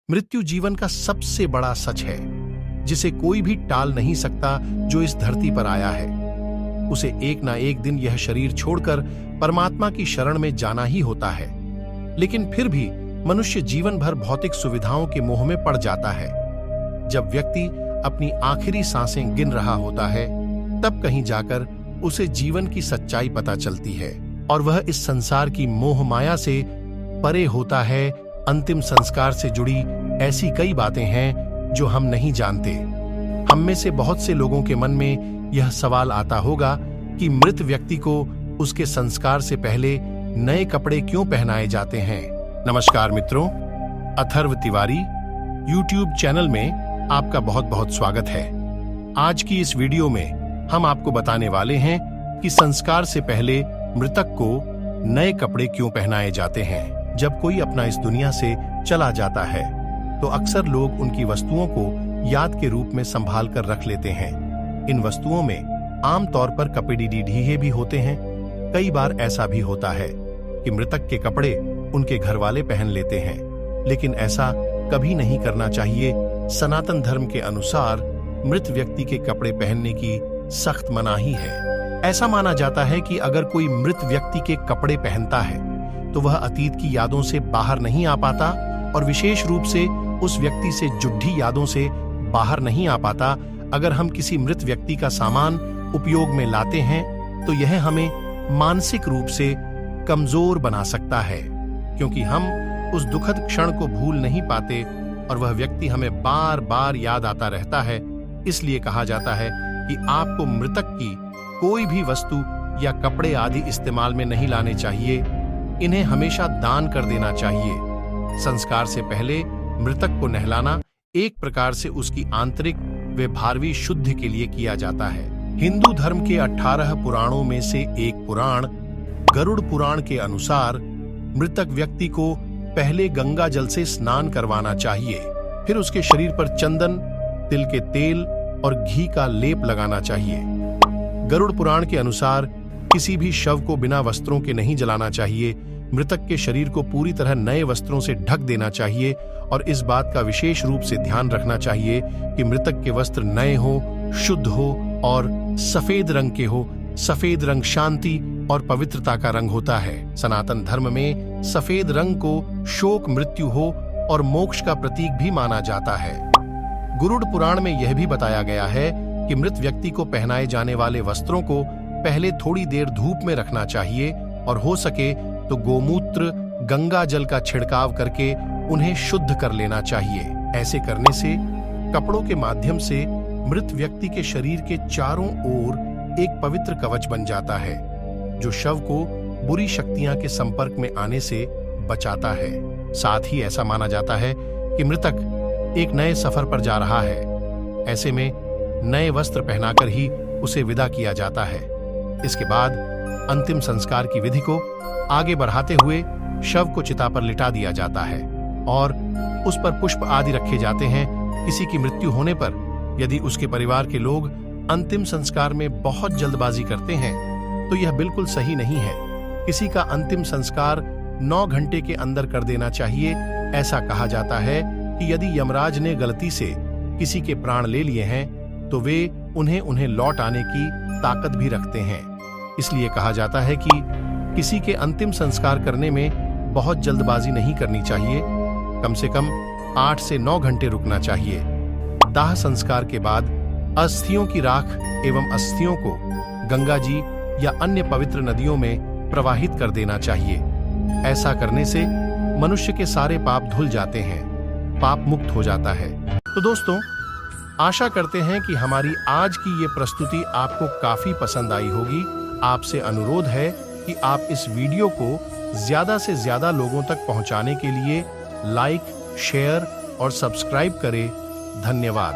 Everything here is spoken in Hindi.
मृत्यु जीवन का सबसे बड़ा सच है, जिसे कोई भी टाल नहीं सकता। जो इस धरती पर आया है, उसे एक ना एक दिन यह शरीर छोड़कर परमात्मा की शरण में जाना ही होता है। लेकिन फिर भी मनुष्य जीवन भर भौतिक सुविधाओं के मोह में पड़ जाता है। जब व्यक्ति अपनी आखिरी सांसें गिन रहा होता है, तब कहीं जाकर उसे जीवन की सच्चाई पता चलती है और वह इस संसार की मोह माया से परे होता है। अंतिम संस्कार से जुड़ी ऐसी कई बातें हैं जो हम नहीं जानते। हम में से बहुत से लोगों के मन में यह सवाल आता होगा कि मृत व्यक्ति को उसके संस्कार से पहले नए कपड़े क्यों पहनाए जाते हैं। नमस्कार मित्रों, अथर्व तिवारी YouTube चैनल में आपका बहुत बहुत स्वागत है। आज की इस वीडियो में हम आपको बताने वाले हैं कि संस्कार से पहले मृतक को नए कपड़े क्यों पहनाए जाते हैं। जब कोई अपना इस दुनिया से चला जाता है तो अक्सर लोग उनकी वस्तुओं को याद के रूप में संभाल कर रख लेते हैं। इन वस्तुओं में आमतौर पर कपड़े ढीहे भी होते हैं। कई बार ऐसा भी होता है कि मृतक के कपड़े उनके घर वाले पहन लेते हैं, लेकिन ऐसा कभी नहीं करना चाहिए। सनातन धर्म के अनुसार मृत व्यक्ति के कपड़े पहनने की सख्त मनाही है। ऐसा माना जाता है कि अगर कोई मृत व्यक्ति के कपड़े पहनता है तो वह अतीत की यादों से बाहर नहीं आ पाता और विशेष रूप से उस व्यक्ति से जुड़ी यादों से बाहर नहीं आ पाता। अगर हम किसी मृत व्यक्ति का सामान उपयोग में लाते हैं तो यह हमें मानसिक रूप से कमजोर बना सकता है, क्योंकि हम उस दुखद क्षण को भूल नहीं पाते और वह व्यक्ति हमें बार बार याद आता रहता है। इसलिए कहा जाता है कि आपको मृतक की कोई भी वस्तु या कपड़े आदि इस्तेमाल में नहीं लाने चाहिए। इन्हें हमेशा दान कर देना चाहिए। संस्कार से पहले मृतक को नहलाना एक प्रकार से उसकी आंतरिक व भावी शुद्धि के लिए किया जाता है। हिंदू धर्म के 18 पुराणों में से एक पुराण गरुड़ पुराण के अनुसार मृतक व्यक्ति को पहले गंगा जल से स्नान करवाना चाहिए, फिर उसके शरीर पर चंदन, तिल के तेल और घी का लेप लगाना चाहिए। गरुड़ पुराण के अनुसार किसी भी शव को बिना वस्त्रों के नहीं जलाना चाहिए। मृतक के शरीर को पूरी तरह नए वस्त्रों से ढक देना चाहिए और इस बात का विशेष रूप से ध्यान रखना चाहिए कि मृतक के वस्त्र नए हो, शुद्ध हो और सफेद रंग के हो। सफेद रंग शांति और पवित्रता का रंग होता है। सनातन धर्म में सफेद रंग को शोक मृत्यु हो और मोक्ष का प्रतीक भी माना जाता है। गरुड़ पुराण में यह भी बताया गया है कि मृत व्यक्ति को पहनाए जाने वाले वस्त्रों को पहले थोड़ी देर धूप में रखना चाहिए और हो सके तो गोमूत्र, गंगा जल का छिड़काव करके उन्हें शुद्ध कर लेना चाहिए। ऐसे करने से कपड़ों के माध्यम से मृत व्यक्ति के शरीर के चारों ओर एक पवित्र कवच बन जाता है, जो शव को बुरी शक्तियां के संपर्क में आने से बचाता है। साथ ही ऐसा माना जाता है कि मृतक एक नए सफर पर जा रहा है। ऐसे में नए वस्त्र पहनाकर ही उसे विदा किया जाता है। इसके बाद अंतिम संस्कार की विधि को आगे बढ़ाते हुए शव को चिता पर लिटा दिया जाता है और उस पर पुष्प आदि रखे जाते हैं। किसी की मृत्यु होने पर यदि उसके परिवार के लोग अंतिम संस्कार में बहुत जल्दबाजी करते हैं तो यह बिल्कुल सही नहीं है। किसी का अंतिम संस्कार 9 घंटे के अंदर कर देना चाहिए। ऐसा कहा जाता है कि यदि यमराज ने गलती से किसी के प्राण ले लिए हैं तो वे उन्हें लौट आने की ताकत भी रखते हैं। इसलिए कहा जाता है कि किसी के अंतिम संस्कार करने में बहुत जल्दबाजी नहीं करनी चाहिए। कम से कम 8 से 9 घंटे रुकना चाहिए। दाह संस्कार के बाद अस्थियों की राख एवं अस्थियों को गंगा जी या अन्य पवित्र नदियों में प्रवाहित कर देना चाहिए। ऐसा करने से मनुष्य के सारे पाप धुल जाते हैं, पाप मुक्त हो जाता है। तो दोस्तों, आशा करते हैं कि हमारी आज की ये प्रस्तुति आपको काफी पसंद आई होगी। आपसे अनुरोध है कि आप इस वीडियो को ज्यादा से ज्यादा लोगों तक पहुंचाने के लिए लाइक, शेयर और सब्सक्राइब करें। धन्यवाद।